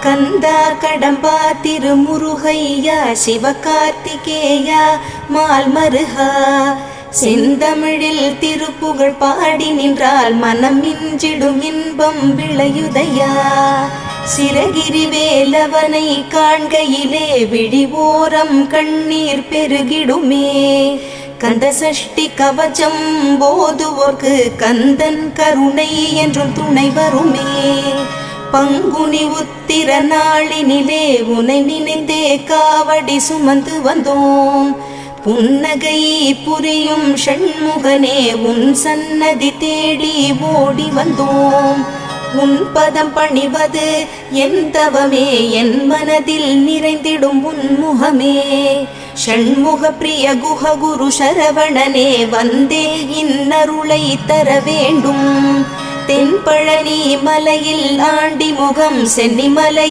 கந்தா கடம்பா திருமுருகையா சிவகார்த்திகேயா மால்மருகா செந்தமிழில் திருப்புகழ் பாடி நின்றால் மனம் இஞ்சிடும் இன்பம் விளையுதையா. சிரகிரி வேலவனை காண்கையிலே விழிவோரம் கண்ணீர் பெருகிடுமே. கந்த சஷ்டி கவச்சம் போதுவோர்க்கு கந்தன் கருணை என்றும் துணை வருமே. பங்குனி உத்திர நாளினிலே உனை நினைந்தே காவடி சுமந்து வந்தோம். புன்னகை புரியும் ஷண்முகனே உன் சன்னதி தேடி ஓடி வந்தோம். உன் பதம் பணிவது என் தவமே, என் மனதில் நிறைந்திடும் உன் முகமே. ஷண்முக பிரிய குஹ குரு சரவணனே வந்தே இன்னருளை தர வேண்டும். தென்பழனி மலையில் ஆண்டி முகம் சென்னிமலை